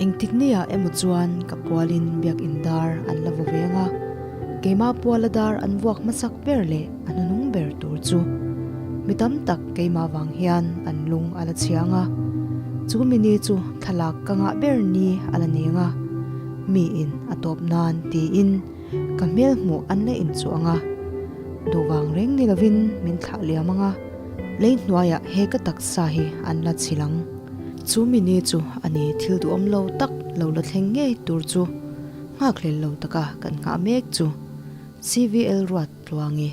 engtik nia emuchuan ka pualin biak indar an lavu venga keima pualadar an vuak masak berle anunung ber tur chu mitam tak keima wang hian an lung ala chianga chu mini chu thalak kanga berni ala nenga mi in atop nan ti in kamel mu an na in chuanga dowang reng ni lovin min thla liamanga lein hnuaya he ka taksa hi an la chilang chu mini chu ani thil du om lo tak lo la thleng nge tur chu ngak hlel lo taka kan nga mek chu C.V.L Ruattluangi.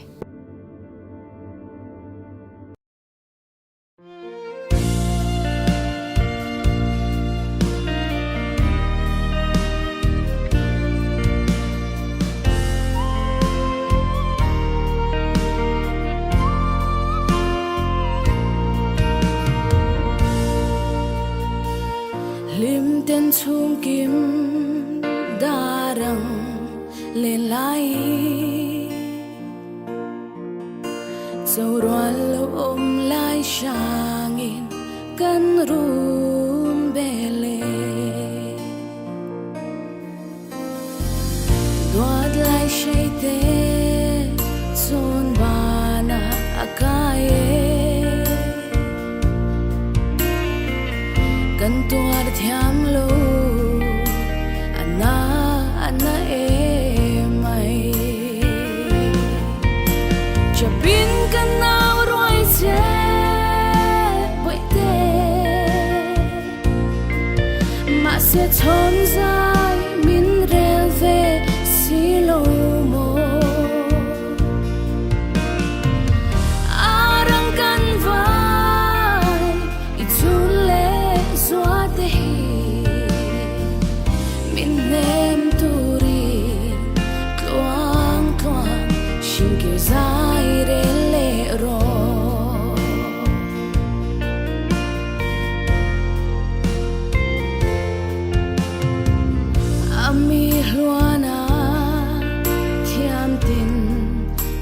Lim ten chung kim darang lên lai dầu roan lâu ôm lai shangin kan run bele doad lai shaite zon bana akaye kan tuar thiam lo ana e mai chapin kan nau roi che boite ma se chon zai min rel ve si lo mo arang kan vai i chun le zwa te hi min nem turi tloang tloang shin ke zai re le ro ami hluana thiam tin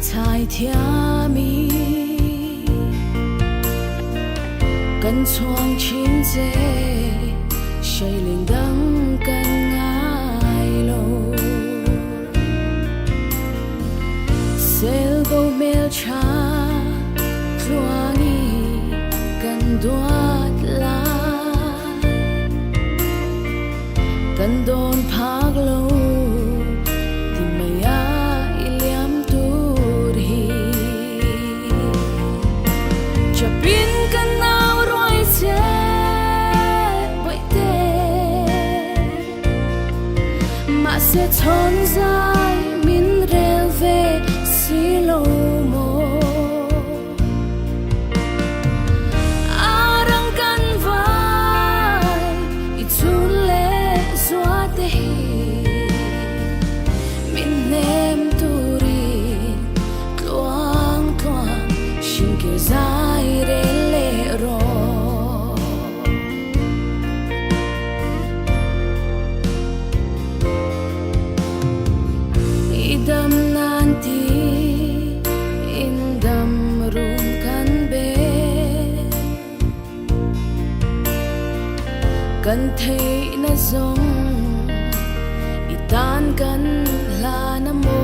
chai thiami kan chuang chin che shai ling dang kan ngai lo sel go mel cha tluangi kan duat la kan don phak lo ti maya iliam tur hi chapin kan nau roi che boite ma se chon zai min rel ve si lo mo arang kan vai i chun le zwa te hi min nem turi tloang tloang shin ke zai re le ro idam nanti indam rum kan be kan thei na zong itan kan la na mo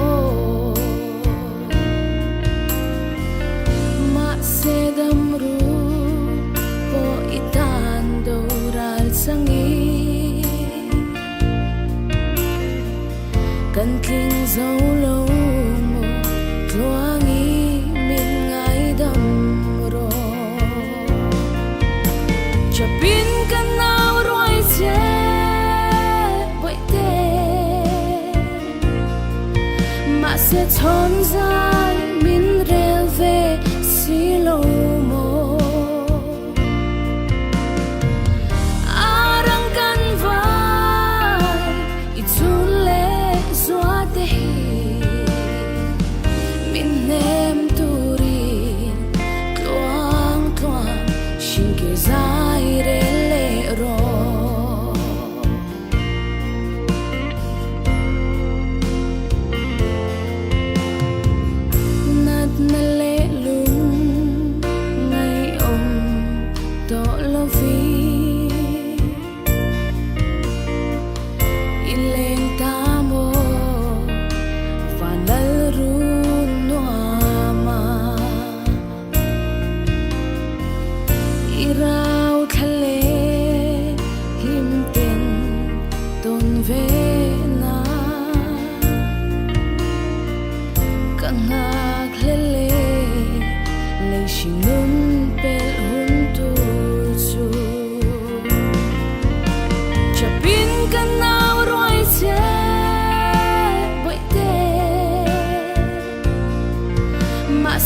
ma se dam ru po itan do ral sangi kan tling zo lo mo tluangi min ngai dam ro chapin kan nau roi che boite ma se chon zai min rel ve si lo mo arang kan vai i chun le zwa te hi min nem turi tloang tloang shin ke zai re le ro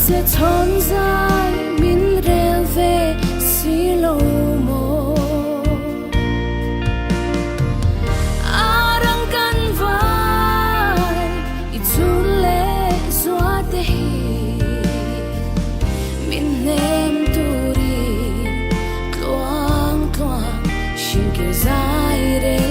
sẽ thon dài min rel về xí lâu mô arang kan vai i chun le zua te hi min nem turi tloang tloang shin ke zai re